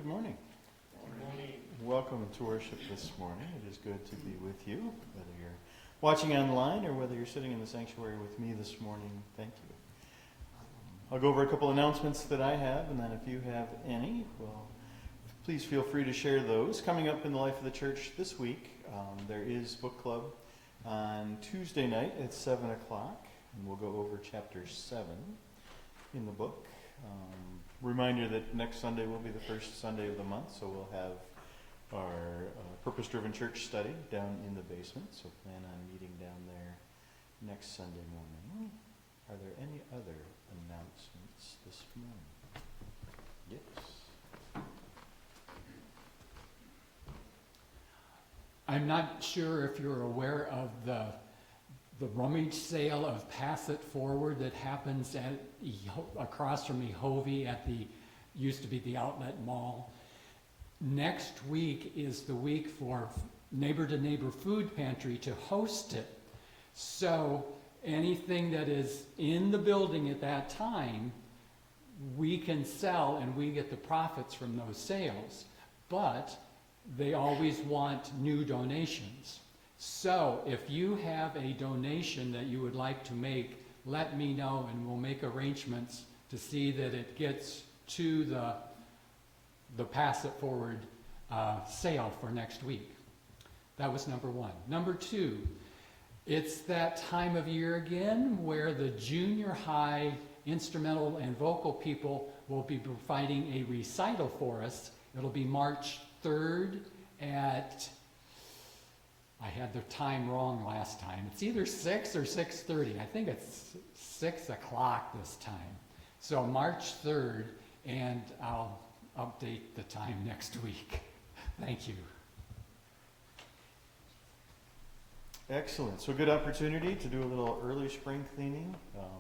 Good morning. Good morning. Welcome to worship this morning. It is good to be with you, whether you're watching online or whether you're sitting in the sanctuary with me this morning. Thank you. I'll go over a couple announcements that I have, and then if you have any, well, please feel free to share those. Coming up in the life of the church this week, there is book club on Tuesday night at 7 o'clock, and we'll go over chapter 7 in the book. Reminder that next Sunday will be the first Sunday of the month, so we'll have our purpose-driven church study down in the basement, so plan on meeting down there next Sunday morning. Are there any other announcements this morning? Yes. I'm not sure if you're aware of the rummage sale of Pass It Forward that happens at across from Ehovie at the used to be the Outlet Mall. Next week is the week for Neighbor to Neighbor Food Pantry to host it. So anything that is in the building at that time, we can sell and we get the profits from those sales. But they always want new donations. So if you have a donation that you would like to make, let me know and we'll make arrangements to see that it gets to the Pass It Forward sale for next week. That was number one. Number two, it's that time of year again where the junior high instrumental and vocal people will be providing a recital for us. It'll be March 3rd at, I had the time wrong last time. It's either 6 or 6:30. I think it's 6 o'clock this time. So March 3rd, and I'll update the time next week. Thank you. Excellent. So good opportunity to do a little early spring cleaning.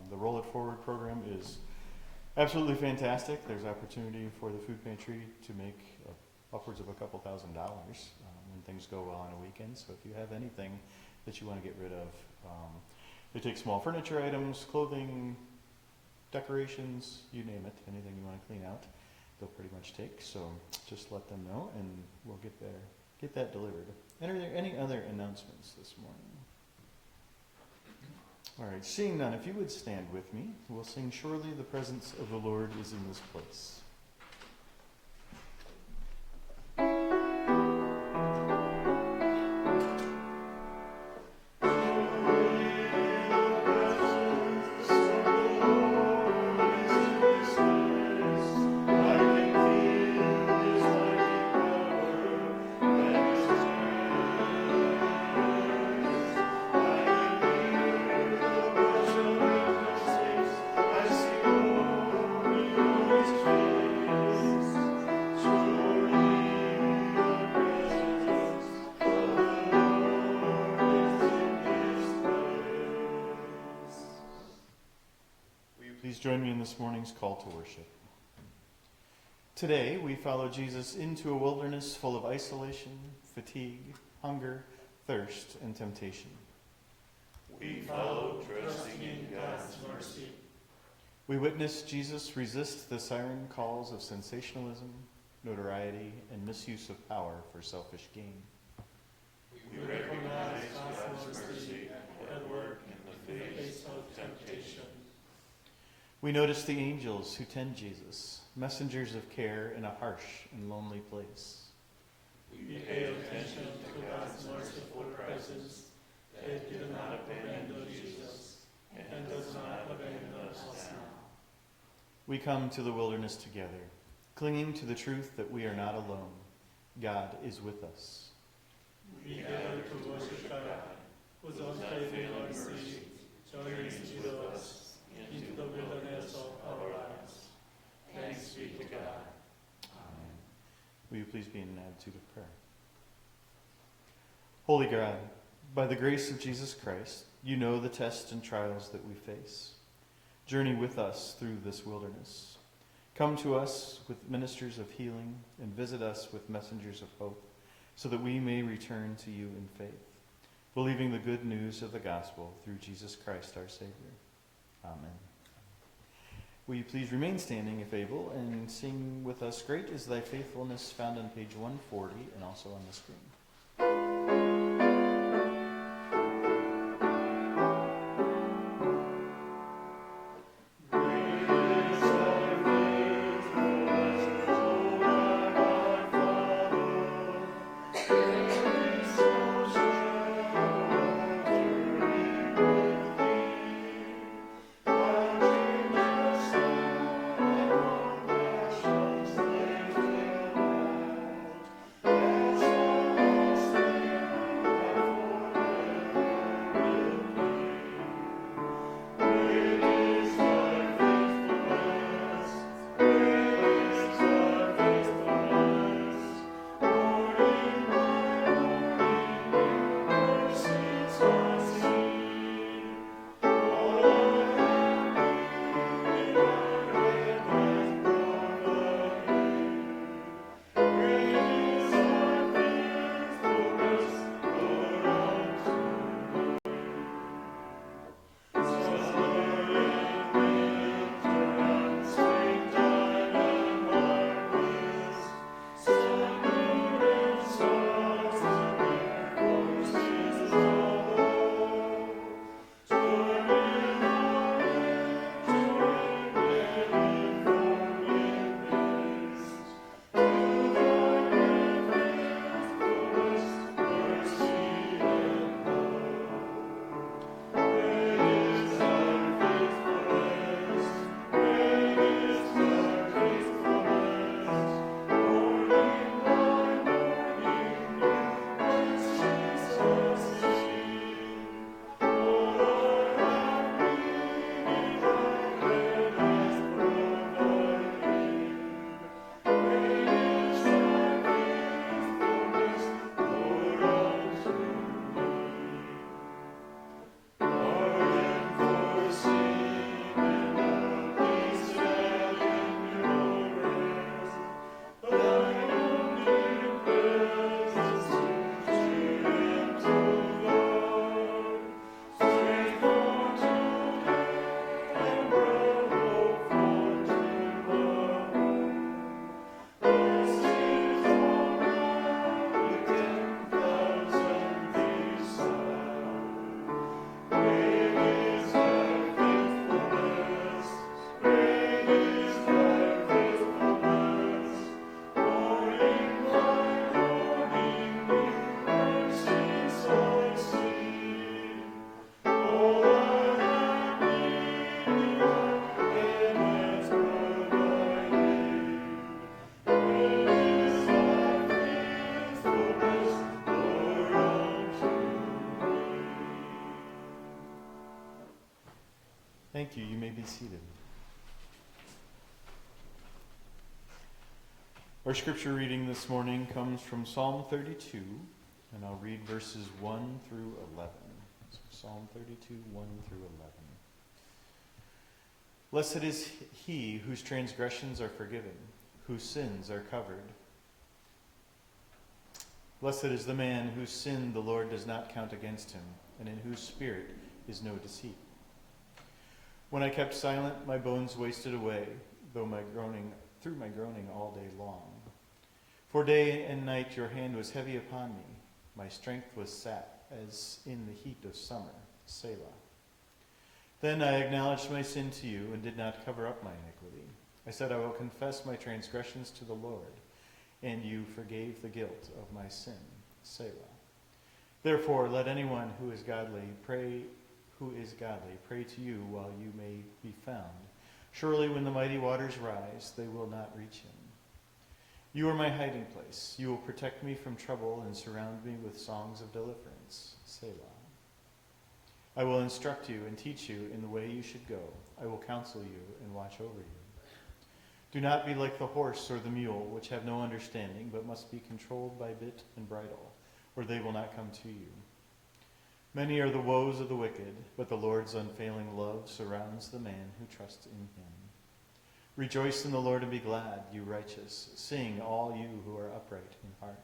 The Roll It Forward program is absolutely fantastic. There's opportunity for the food pantry to make upwards of a couple $1,000 when things go well on a weekend. So if you have anything that you want to get rid of, they take small furniture items, clothing, decorations, you name it, anything you want to clean out, they'll pretty much take. So just let them know and we'll get that delivered. And are there any other announcements this morning? All right, seeing none, if you would stand with me, we'll sing Surely the Presence of the Lord is in this place. Join me in this morning's call to worship. Today, we follow Jesus into a wilderness full of isolation, fatigue, hunger, thirst, and temptation. We follow, trusting in God's mercy. We witness Jesus resist the siren calls of sensationalism, notoriety, and misuse of power for selfish gain. We recognize God's mercy at work in the face of temptation. We notice the angels who tend Jesus, messengers of care in a harsh and lonely place. We pay attention to God's merciful presence that did not abandon Jesus and does not abandon us now. We come to the wilderness together, clinging to the truth that we are not alone. God is with us. We gather to worship God, whose unfailing mercy journeys with us into the wilderness of our lives. Thanks be to God. Amen. Will you please be in an attitude of prayer? Holy God, by the grace of Jesus Christ, you know the tests and trials that we face. Journey with us through this wilderness. Come to us with ministers of healing and visit us with messengers of hope, so that we may return to you in faith, believing the good news of the gospel through Jesus Christ our Savior. Amen. Will you please remain standing if able and sing with us Great is Thy Faithfulness, found on page 140 and also on the screen. Thank you. You may be seated. Our scripture reading this morning comes from Psalm 32, and I'll read verses 1 through 11. So Psalm 32, 1 through 11. Blessed is he whose transgressions are forgiven, whose sins are covered. Blessed is the man whose sin the Lord does not count against him, and in whose spirit is no deceit. When I kept silent, my bones wasted away, through my groaning all day long. For day and night your hand was heavy upon me. My strength was sap as in the heat of summer. Selah. Then I acknowledged my sin to you and did not cover up my iniquity. I said, I will confess my transgressions to the Lord, and you forgave the guilt of my sin. Selah. Therefore, let anyone who is godly pray to you while you may be found. Surely when the mighty waters rise, they will not reach him. You are my hiding place. You will protect me from trouble and surround me with songs of deliverance. Selah. I will instruct you and teach you in the way you should go. I will counsel you and watch over you. Do not be like the horse or the mule, which have no understanding, but must be controlled by bit and bridle, or they will not come to you. Many are the woes of the wicked, but the Lord's unfailing love surrounds the man who trusts in him. Rejoice in the Lord and be glad, you righteous. Sing, all you who are upright in heart.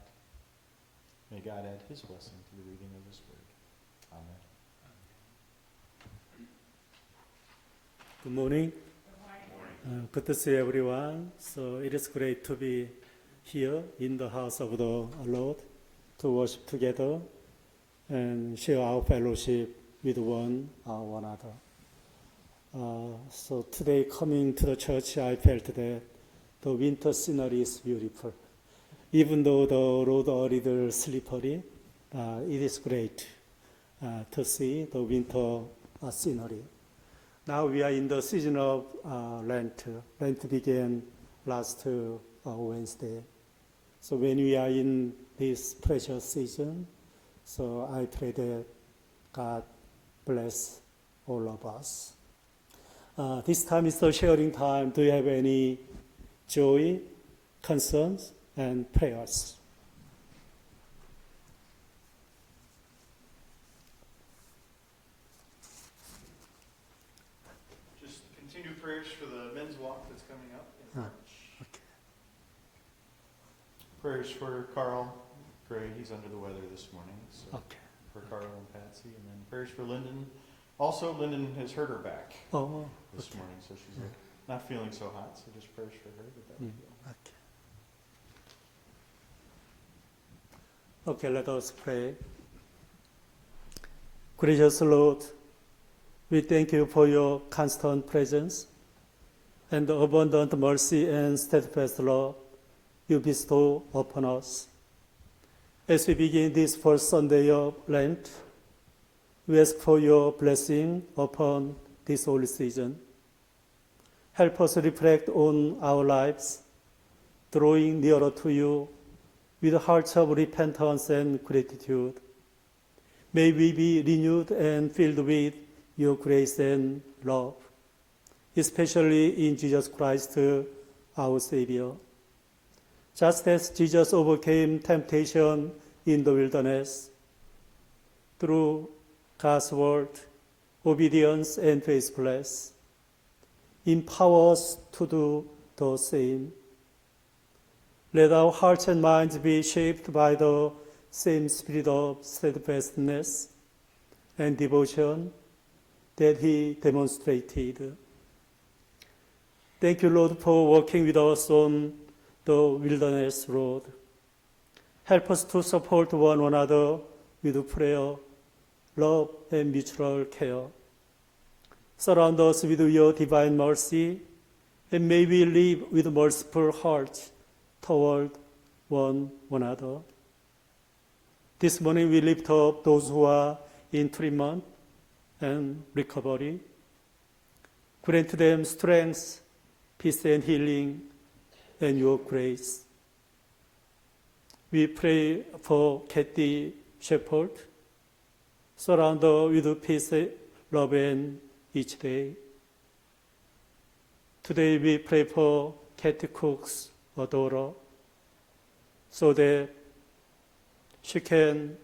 May God add his blessing to the reading of his word. Amen. Good morning. Good to see everyone. So it is great to be here in the house of the Lord to worship together and share our fellowship with one another. So today coming to the church, I felt that the winter scenery is beautiful. Even though the road are a little slippery, it is great to see the winter scenery. Now we are in the season of Lent. Lent began last Wednesday. So when we are in this precious season, so I pray that God bless all of us. This time is the sharing time. Do you have any joy, concerns, and prayers? Just continue prayers for the men's walk that's coming up in March. Okay. Prayers for Carl Gray, he's under the weather this morning. So Okay. for Carl and Patsy, and then prayers for Lyndon. Also, Lyndon has hurt her back Oh, this okay. morning, so she's not feeling so hot. So just prayers for her that would be all. Okay. Okay, let us pray. Gracious Lord, we thank you for your constant presence and the abundant mercy and steadfast love you bestow upon us. As we begin this first Sunday of Lent, we ask for your blessing upon this holy season. Help us reflect on our lives, drawing nearer to you with hearts of repentance and gratitude. May we be renewed and filled with your grace and love, especially in Jesus Christ, our Savior. Just as Jesus overcame temptation in the wilderness through God's word, obedience, and faithfulness, empower us to do the same. Let our hearts and minds be shaped by the same spirit of steadfastness and devotion that He demonstrated. Thank you, Lord, for working with us on the wilderness road. Help us to support one another with prayer, love, and mutual care. Surround us with your divine mercy, and may we live with merciful hearts toward one another. This morning we lift up those who are in treatment and recovery. Grant them strength, peace, and healing, and your grace. We pray for Kathy Shepherd. Surround her with peace, love, and each day. Today we pray for Kathy Cook's daughter, so that she can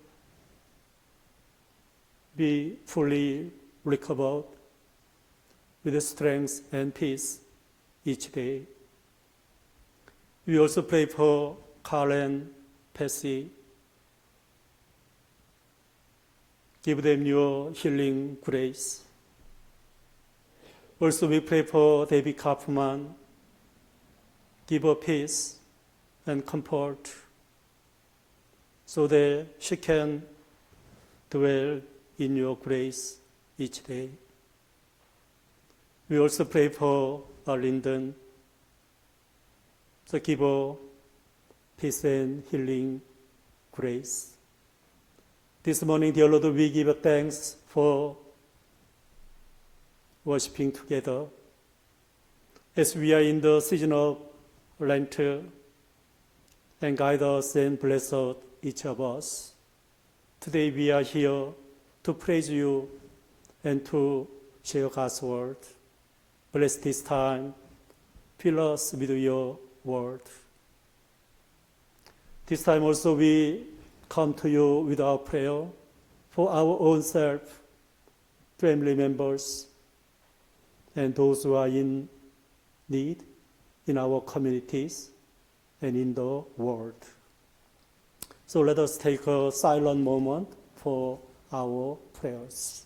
be fully recovered with strength and peace each day. We also pray for Carl and Patsy. Give them your healing grace. Also we pray for David Kaufman. Give her peace and comfort so that she can dwell in your grace each day. We also pray for Lyndon. So give her peace and healing grace. This morning, dear Lord, we give thanks for worshiping together. As we are in the season of Lent, and guide us and bless each of us. Today we are here to praise you and to share God's word. Bless this time. Fill us with your word. This time also we come to you with our prayer for our own self, family members, and those who are in need in our communities and in the world. So let us take a silent moment for our prayers.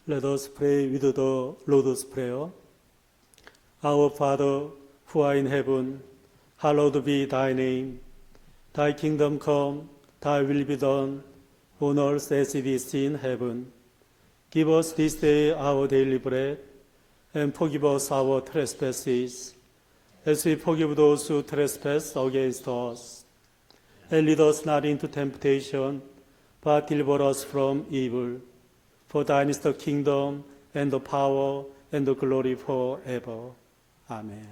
Let us pray with the Lord's Prayer. Our Father, who art in heaven, hallowed be thy name. Thy kingdom come, thy will be done, on earth as it is in heaven. Give us this day our daily bread, and forgive us our trespasses, as we forgive those who trespass against us. And lead us not into temptation, but deliver us from evil. For thine is the kingdom, and the power, and the glory forever. Amen.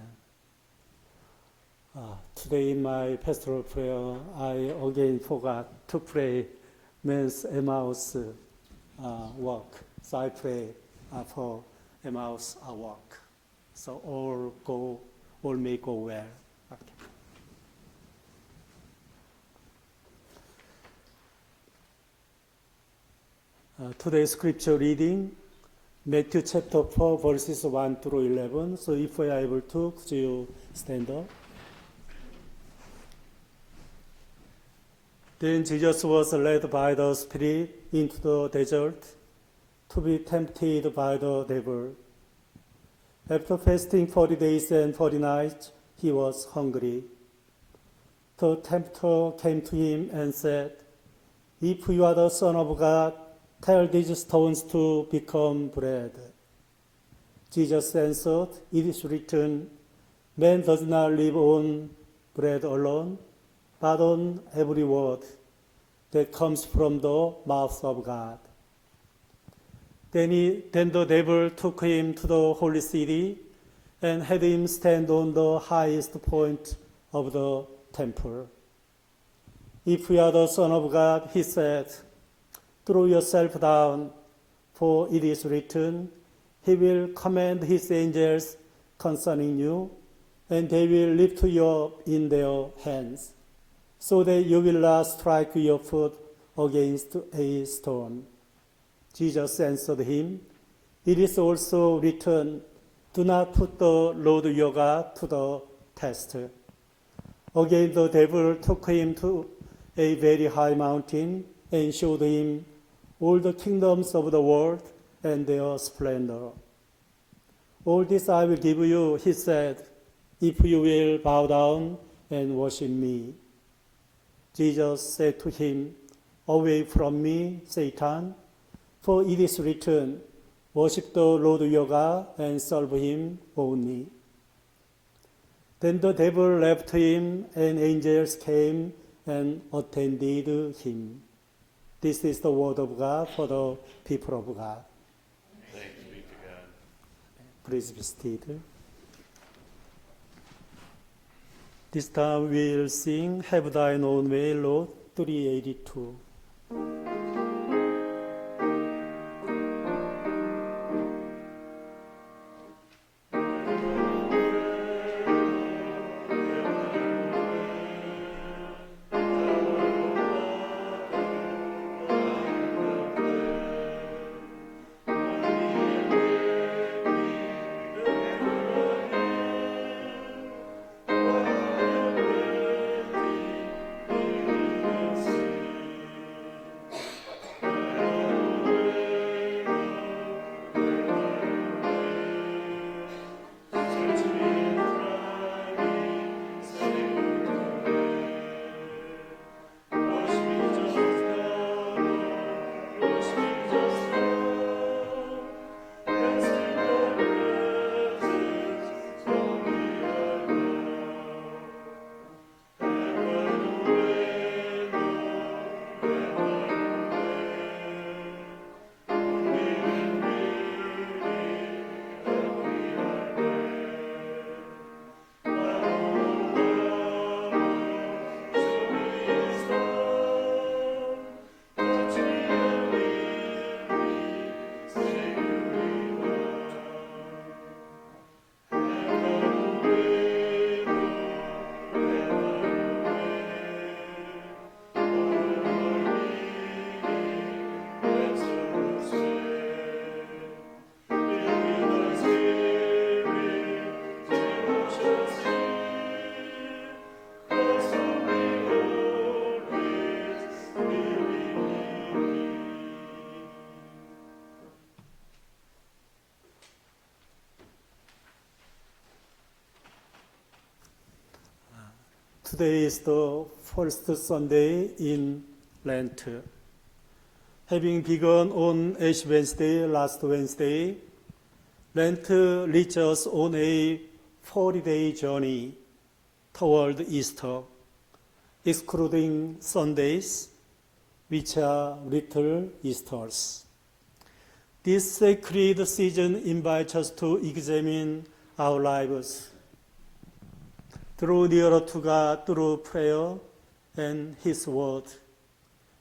Today in my pastoral prayer, I again forgot to pray men's Emmaus walk. So I pray for Emmaus walk. So all may go well. Okay. Today's scripture reading, Matthew chapter 4, verses 1 through 11. So if we are able to, could you stand up? Then Jesus was led by the Spirit into the desert to be tempted by the devil. After fasting 40 days and 40 nights, he was hungry. The tempter came to him and said, "If you are the Son of God, tell these stones to become bread." Jesus answered, "It is written, man does not live on bread alone, but on every word that comes from the mouth of God." Then the devil took him to the holy city and had him stand on the highest point of the temple. "If you are the Son of God," he said, "throw yourself down, for it is written, He will command His angels concerning you, and they will lift you up in their hands, so that you will not strike your foot against a stone." Jesus answered him, "It is also written, do not put the Lord your God to the test." Again the devil took him to a very high mountain and showed him all the kingdoms of the world and their splendor. "All this I will give you," he said, "if you will bow down and worship me." Jesus said to him, "Away from me, Satan, for it is written, worship the Lord your God and serve him only." Then the devil left him, and angels came and attended him. This is the word of God for the people of God. Thanks be to God. Please be seated. This time we'll sing "Have Thine Own Way, Lord," 382. Today is the first Sunday in Lent. Having begun on Ash Wednesday, last Wednesday, Lent leads us on a 40-day journey toward Easter, excluding Sundays, which are little Easters. This sacred season invites us to examine our lives, draw nearer to God through prayer and His Word,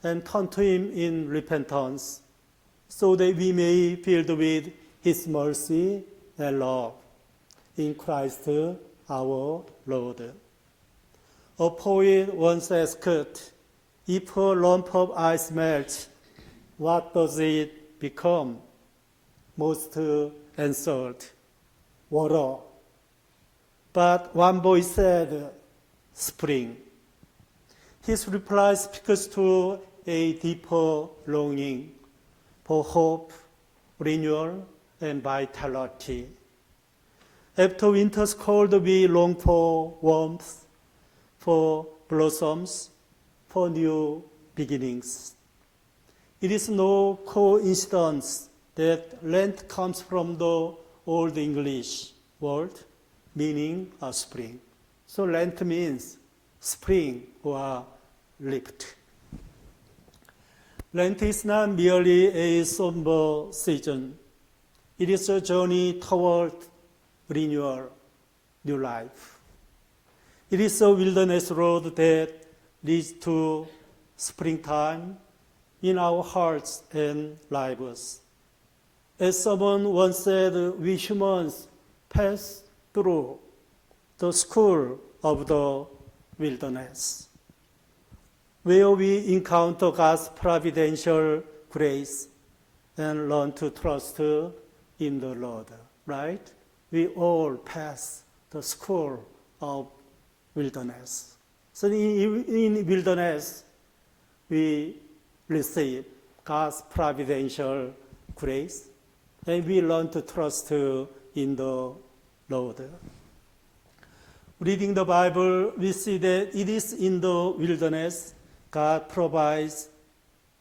and turn to Him in repentance, so that we may be filled with His mercy and love in Christ our Lord. A poet once asked, if a lump of ice melts, what does it become? Most answered, water. But one boy said, spring. His reply speaks to a deeper longing for hope, renewal, and vitality. After winter's cold, we long for warmth, for blossoms, for new beginnings. It is no coincidence that Lent comes from the Old English word meaning spring. So Lent means spring or lift. Lent is not merely a somber season. It is a journey toward renewal, new life. It is a wilderness road that leads to springtime in our hearts and lives. As someone once said, we humans pass through the school of the wilderness, where we encounter God's providential grace and learn to trust in the Lord, right? We all pass the school of wilderness. So in wilderness, we receive God's providential grace, and we learn to trust in the Lord. Reading the Bible, we see that it is in the wilderness God provides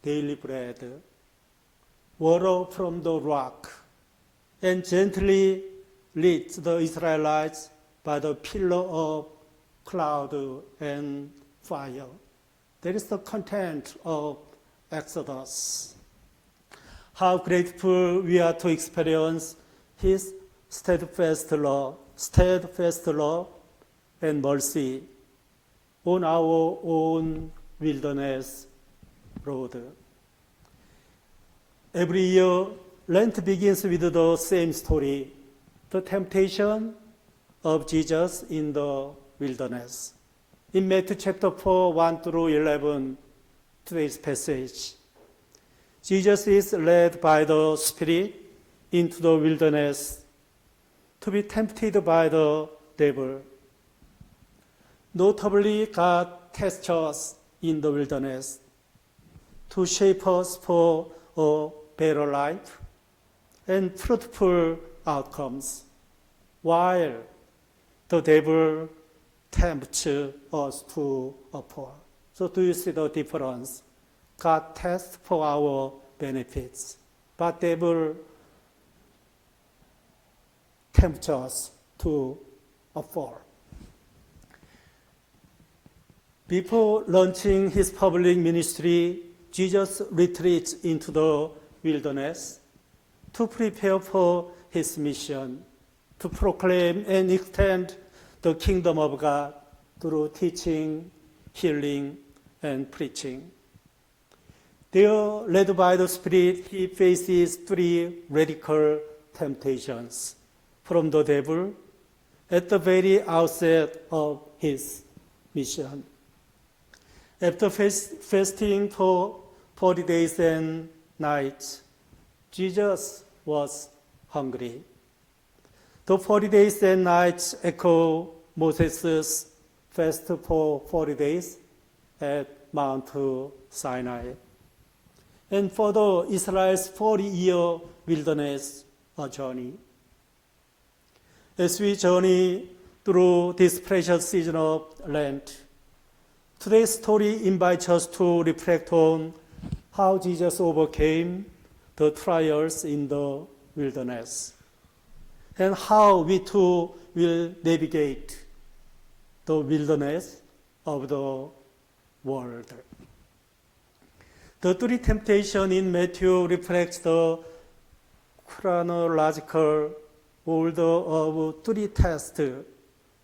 daily bread, water from the rock, and gently leads the Israelites by the pillar of cloud and fire. That is the content of Exodus. How grateful we are to experience His steadfast love and mercy on our own wilderness road. Every year, Lent begins with the same story, the temptation of Jesus in the wilderness. In Matthew chapter 4, 1 through 11, today's passage, Jesus is led by the Spirit into the wilderness to be tempted by the devil. Notably, God tests us in the wilderness to shape us for a better life and fruitful outcomes, while the devil tempts us to a fall. So do you see the difference? God tests for our benefits, but devil tempts us to a fall. Before launching his public ministry, Jesus retreats into the wilderness to prepare for his mission, to proclaim and extend the kingdom of God through teaching, healing, and preaching. There, led by the Spirit, he faces three radical temptations from the devil at the very outset of his mission. After fasting for 40 days and nights, Jesus was hungry. The 40 days and nights echo Moses' fast for 40 days at Mount Sinai. And further, Israel's 40-year wilderness journey. As we journey through this precious season of Lent, Today's story invites us to reflect on how Jesus overcame the trials in the wilderness and how we too will navigate the wilderness of the world. The three temptations in Matthew reflects the chronological order of three tests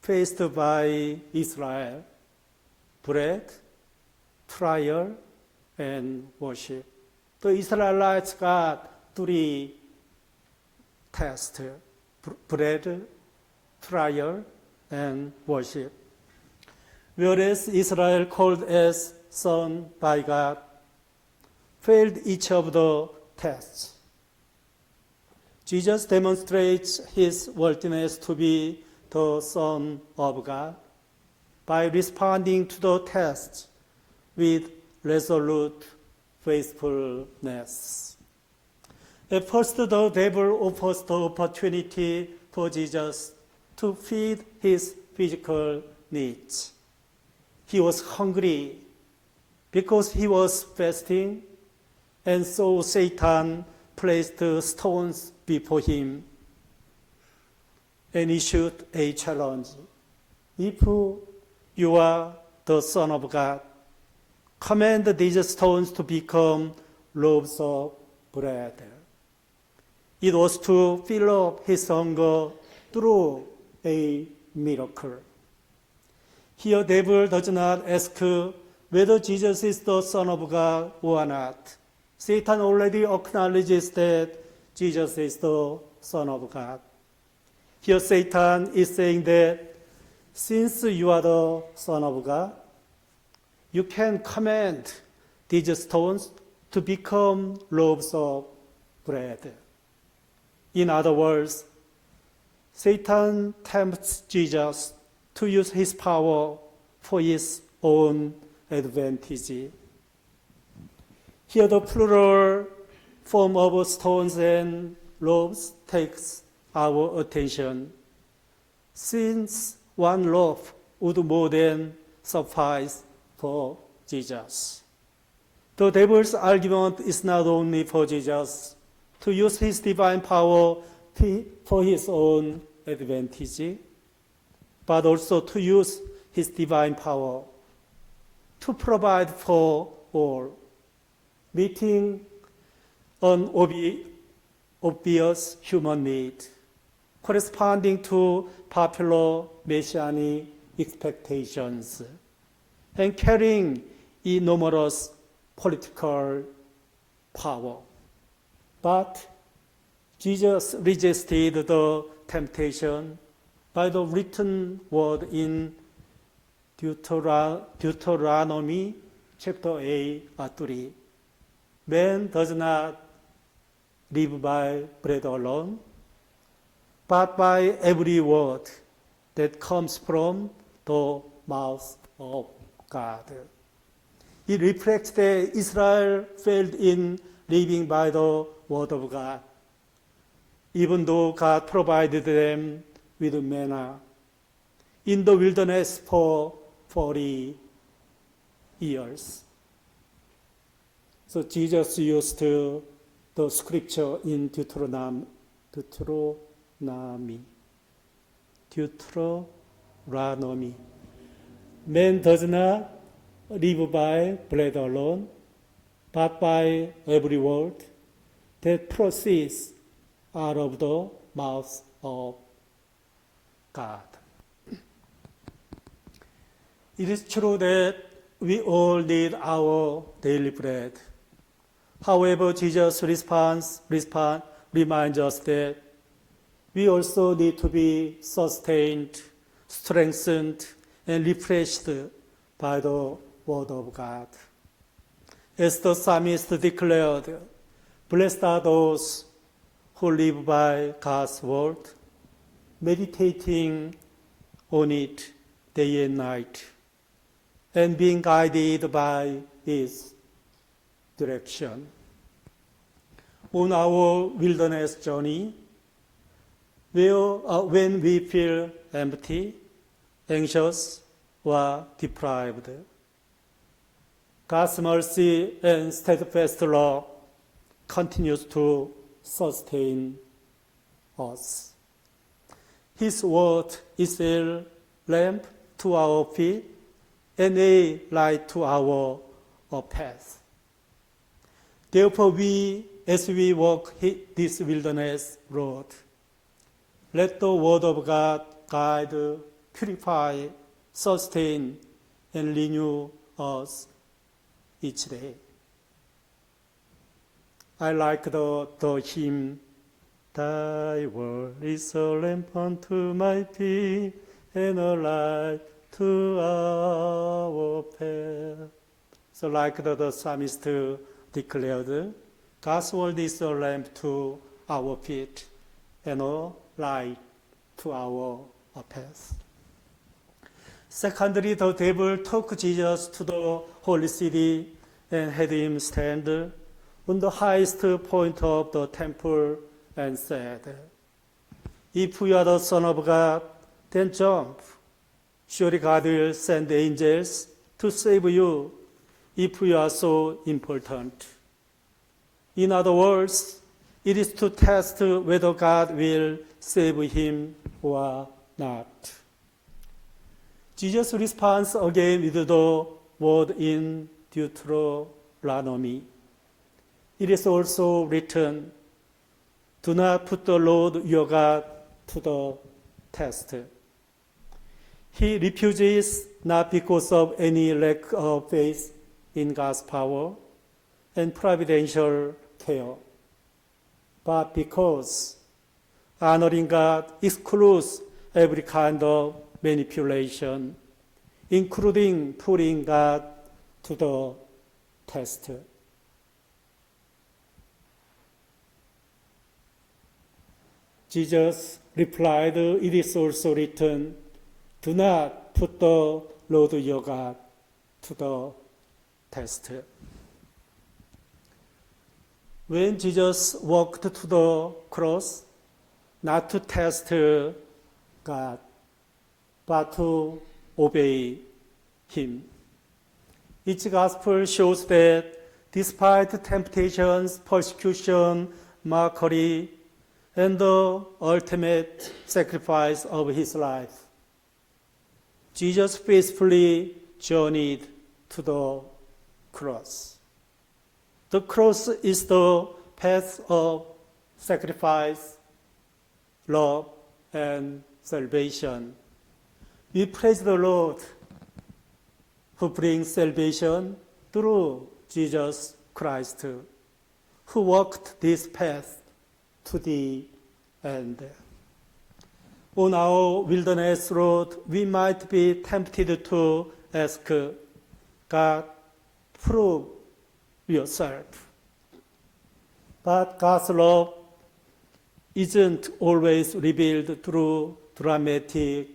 faced by Israel: bread, trial, and worship. The Israelites got three tests: bread, trial, and worship. Whereas Israel, called as son by God, failed each of the tests. Jesus demonstrates his worthiness to be the Son of God by responding to the test with resolute faithfulness. At first, the devil offers the opportunity for Jesus to feed his physical needs. He was hungry because he was fasting, and so Satan placed stones before him and issued a challenge. If you are the Son of God, command these stones to become loaves of bread. It was to fill up his hunger through a miracle. Here, devil does not ask whether Jesus is the Son of God or not. Satan already acknowledges that Jesus is the Son of God. Here, Satan is saying that since you are the Son of God, you can command these stones to become loaves of bread. In other words, Satan tempts Jesus to use his power for his own advantage. Here, the plural form of stones and loaves takes our attention, since one loaf would more than suffice for Jesus. The devil's argument is not only for Jesus to use his divine power for his own advantage, but also to use his divine power to provide for all, meeting an obvious human need corresponding to popular messianic expectations and carrying enormous political power. But Jesus resisted the temptation by the written word in Deuteronomy chapter 3. Man does not live by bread alone, but by every word that comes from the mouth of God. It reflects that Israel failed in living by the word of God, even though God provided them with manna in the wilderness for 40 years. So Jesus used the scripture in Deuteronomy. Man does not live by bread alone, but by every word that proceeds out of the mouth of God. It is true that we all need our daily bread. However, Jesus' response reminds us that we also need to be sustained, strengthened, and refreshed by the Word of God. As the psalmist declared, blessed are those who live by God's Word, meditating on it day and night, and being guided by its direction. On our wilderness journey, when we feel empty, anxious, or deprived, God's mercy and steadfast love continues to sustain us. His word is a lamp to our feet and a light to our path. Therefore, as we walk this wilderness road, let the word of God guide, purify, sustain, and renew us each day. I like the hymn, Thy word is a lamp unto my feet and a light to our path. So like the psalmist declared, God's word is a lamp to our feet and a light to our path. Secondly, the devil took Jesus to the holy city and had him stand on the highest point of the temple and said, If you are the Son of God, then jump. Surely God will send angels to save you if you are so important. In other words, it is to test whether God will save him or not. Jesus responds again with the word in Deuteronomy. It is also written, Do not put the Lord your God to the test. He refuses not because of any lack of faith in God's power and providential care, but because honoring God excludes every kind of manipulation, including putting God to the test. Jesus replied, It is also written, Do not put the Lord your God to the test. When Jesus walked to the cross, not to test God, but to obey Him. Each gospel shows that despite temptations, persecution, mockery, and the ultimate sacrifice of His life, Jesus faithfully journeyed to the cross. The cross is the path of sacrifice, love, and salvation. We praise the Lord who brings salvation through Jesus Christ, who walked this path to the end. On our wilderness road, we might be tempted to ask God, prove yourself. But God's love isn't always revealed through dramatic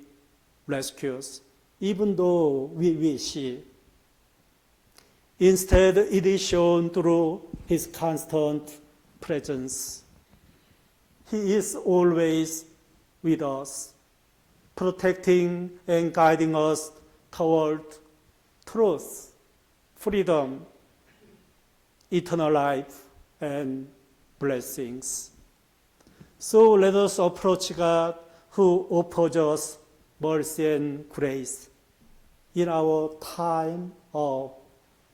rescues, even though we wish it. Instead, it is shown through His constant presence. He is always with us, protecting and guiding us toward truth, freedom, eternal life, and blessings. So let us approach God who offers us mercy and grace in our time of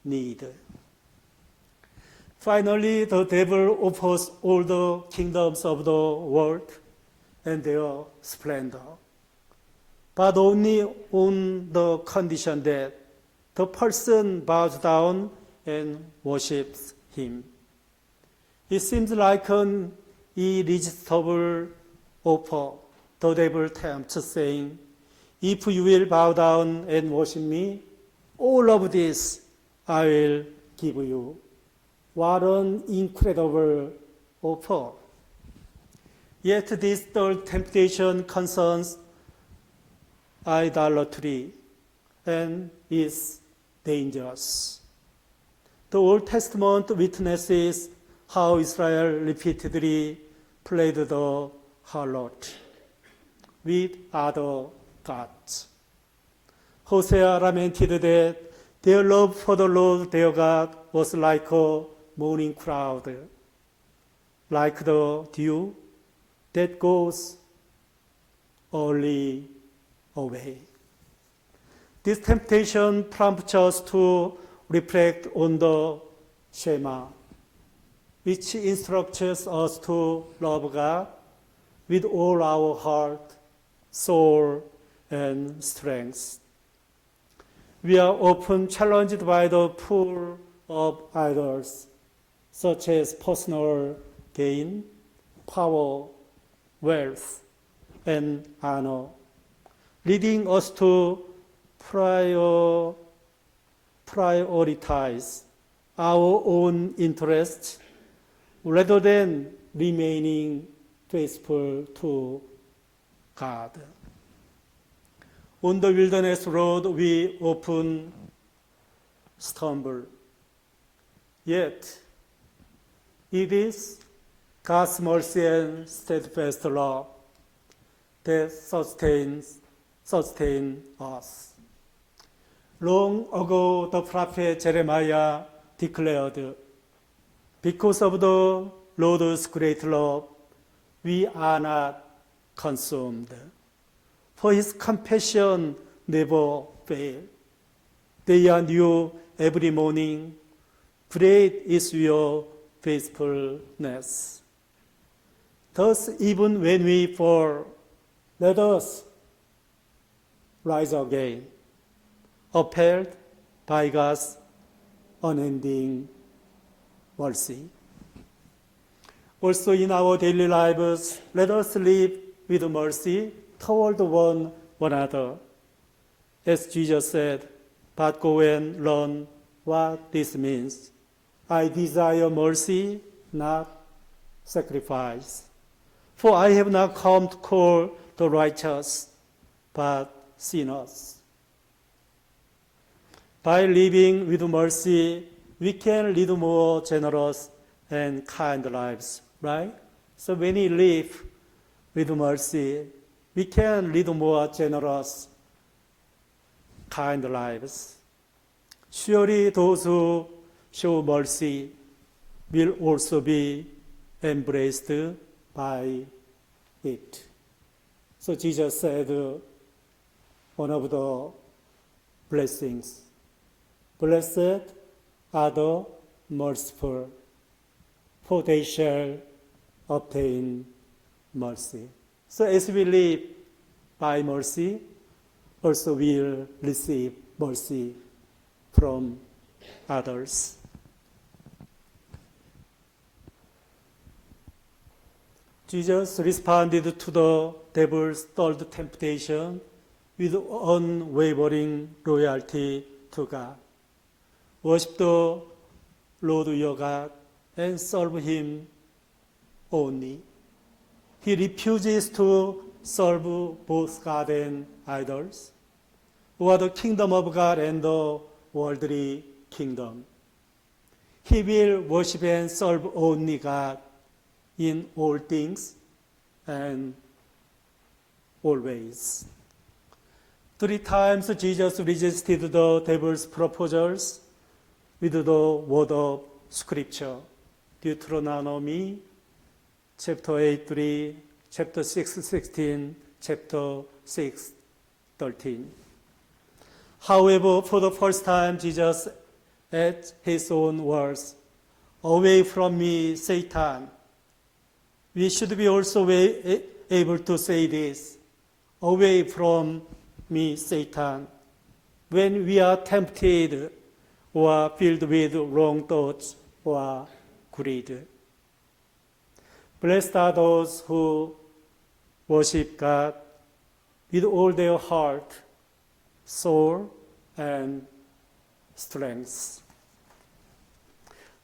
need. Finally, the devil offers all the kingdoms of the world and their splendor, but only on the condition that the person bows down and worships him. It seems like an irresistible offer. The devil tempts, saying, if you will bow down and worship me, all of this I will give you. What an incredible offer. Yet this third temptation concerns idolatry and is dangerous. The Old Testament witnesses how Israel repeatedly played the harlot with other gods. Hosea lamented that Their love for the Lord their God was like a morning cloud, like the dew that goes early away. This temptation prompts us to reflect on the Shema, which instructs us to love God with all our heart, soul, and strength. We are often challenged by the pull of idols, such as personal gain, power, wealth, and honor, leading us to prioritize our own interests rather than remaining faithful to God. On the wilderness road, we often stumble. Yet, it is God's mercy and steadfast love that sustain us. Long ago, the prophet Jeremiah declared, because of the Lord's great love, we are not consumed. For his compassion never fail. They are new every morning. Great is your faithfulness. Thus, even when we fall, let us rise again, upheld by God's unending mercy. Also in our daily lives, let us live with mercy toward one another. As Jesus said, but go and learn what this means. I desire mercy, not sacrifice. For I have not come to call the righteous, but sinners. By living with mercy, we can lead more generous and kind lives, right? So when we live with mercy, we can lead more generous, kind lives. Surely those who show mercy will also be embraced by it. So Jesus said one of the blessings, blessed are the merciful, for they shall obtain mercy. So as we live by mercy, also we'll receive mercy from others. Jesus responded to the devil's third temptation with unwavering loyalty to God. Worship the Lord your God and serve him only. He refuses to serve both God and idols, or the kingdom of God and the worldly kingdom. He will worship and serve only God in all things and always. 3 times Jesus resisted the devil's proposals with the word of Scripture. Deuteronomy chapter 8:3, chapter 6:16, chapter 6:13. However, for the first time, Jesus, at his own words, "Away from me, Satan." We should be also able to say this, "Away from me, Satan," when we are tempted or filled with wrong thoughts or greed. Blessed are those who worship God with all their heart, soul, and strength.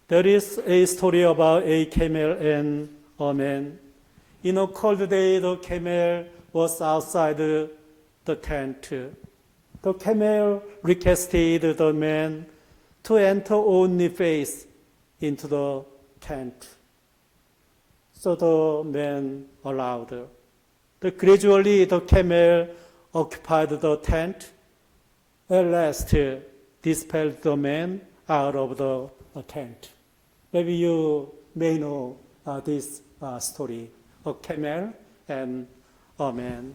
There is a story about a camel and a man. In a cold day, the camel was outside the tent. The camel requested the man to enter only face into the tent. So the man allowed. But gradually the camel occupied the tent. At last, dispelled the man out of the tent. Maybe you may know this story, a camel and a man.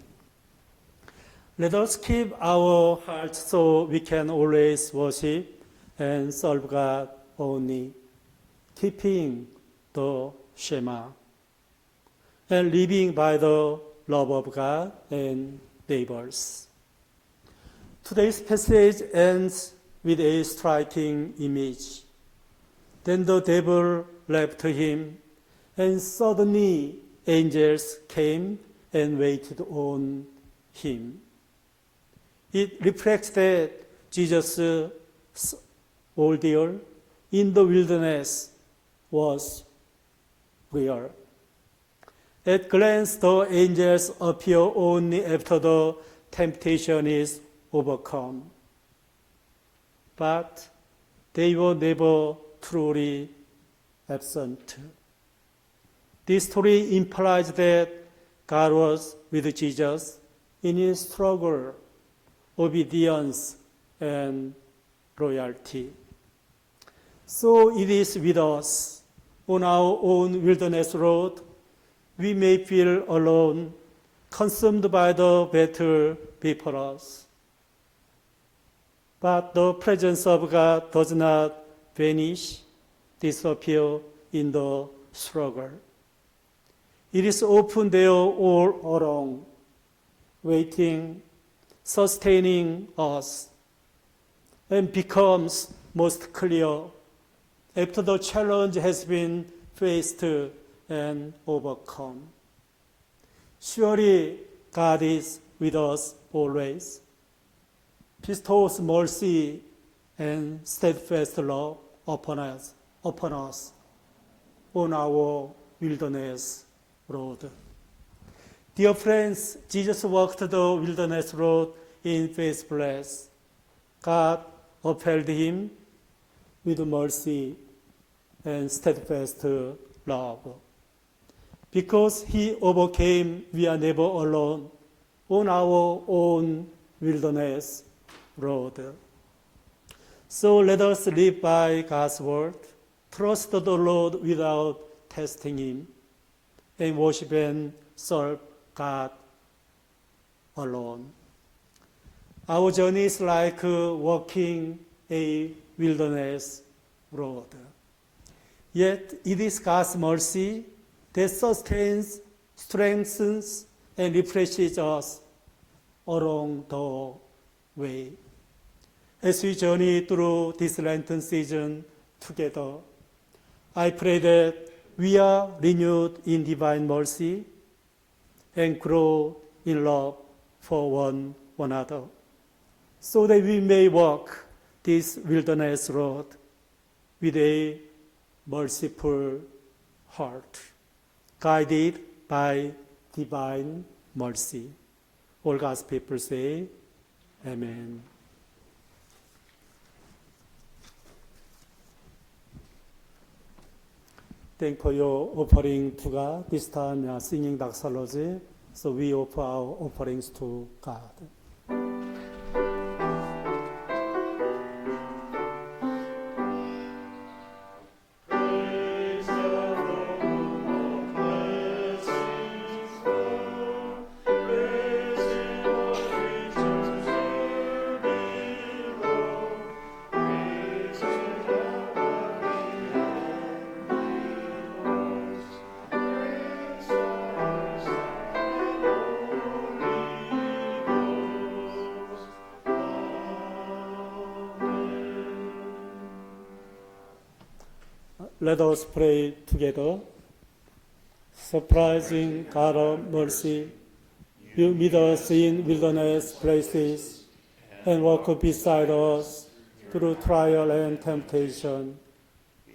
Let us keep our hearts so we can always worship and serve God only, keeping the Shema and living by the love of God and neighbors. Today's passage ends with a striking image. Then the devil left him, and suddenly angels came and waited on him. It reflects that Jesus' ordeal in the wilderness was real. At glance, the angels appear only after the temptation is overcome. But they were never truly absent. This story implies that God was with Jesus in his struggle, obedience, and loyalty. So it is with us on our own wilderness road. We may feel alone, consumed by the battle before us. But the presence of God does not vanish, disappear in the struggle. It is often there all along, waiting, sustaining us, and becomes most clear after the challenge has been faced and overcome. Surely God is with us always, bestows mercy and steadfast love upon us on our wilderness road. Dear friends, Jesus walked the wilderness road in faithfulness. God upheld him with mercy and steadfast love. Because he overcame, we are never alone on our own wilderness road. So let us live by God's word, trust the Lord without testing him, and worship and serve God alone. Our journey is like walking a wilderness road. Yet it is God's mercy that sustains, strengthens, and refreshes us along the way. As we journey through this Lenten season together, I pray that we are renewed in divine mercy and grow in love for one another, so that we may walk this wilderness road with a merciful heart, guided by divine mercy. All God's people say, Amen. Thank for your offering to God. This time we are singing doxology, so we offer our offerings to God. Let us pray together. Surprising God of mercy, you meet us in wilderness places and walk beside us through trial and temptation.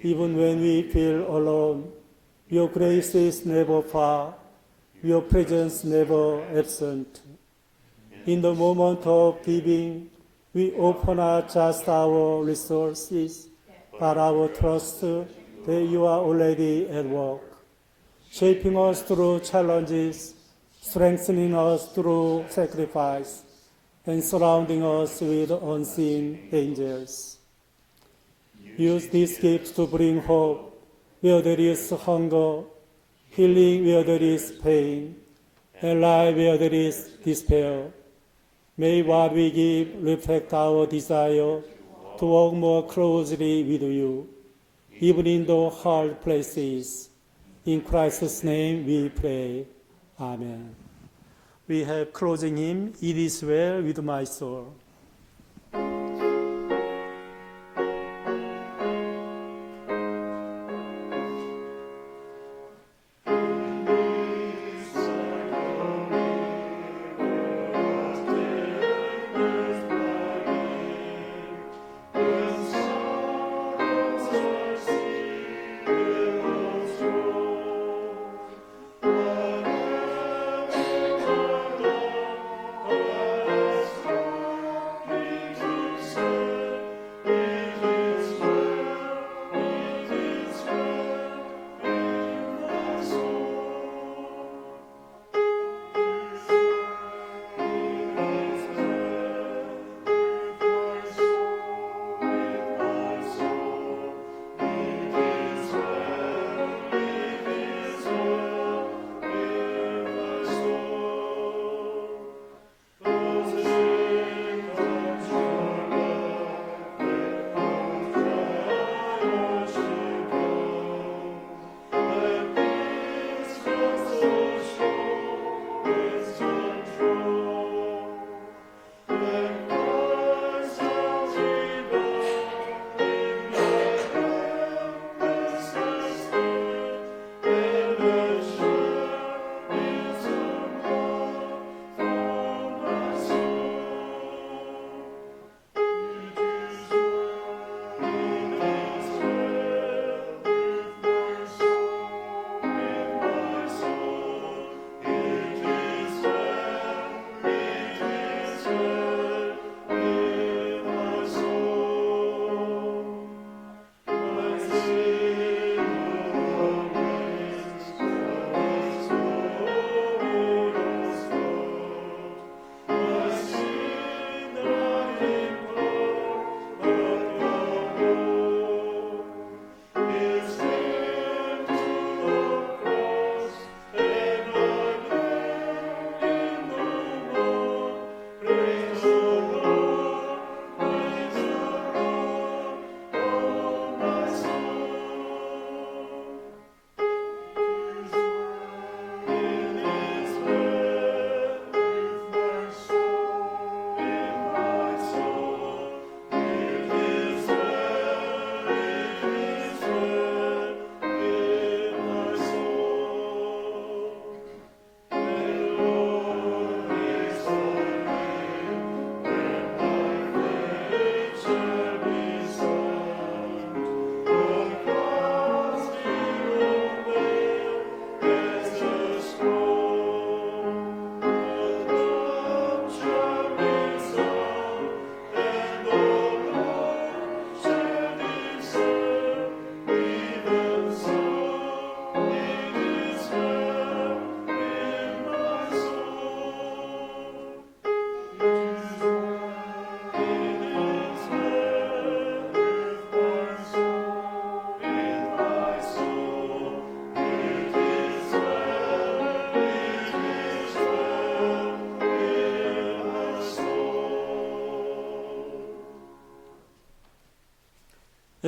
Even when we feel alone, your grace is never far, your presence never absent. In the moment of giving, we offer not just our resources, but our trust that you are already at work, shaping us through challenges, strengthening us through sacrifice, and surrounding us with unseen angels. Use these gifts to bring hope where there is hunger, healing where there is pain, and life where there is despair. May what we give reflect our desire to walk more closely with you, even in the hard places. In Christ's name we pray. Amen. We have closing hymn, It Is Well With My Soul.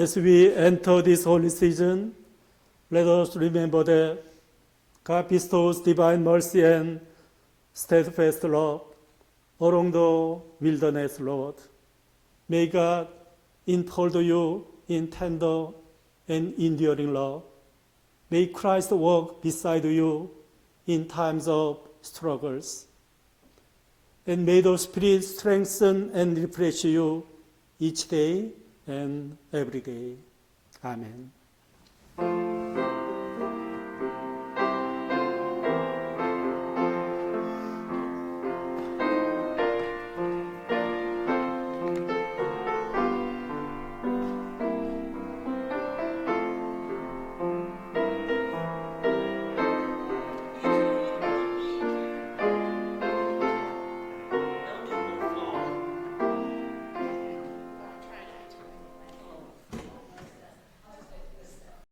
As we enter this holy season, let us remember that God bestows divine mercy and steadfast love along the wilderness road. May God enfold you in tender and enduring love. May Christ walk beside you in times of struggles. And may the Spirit strengthen and refresh you each day and every day. Amen.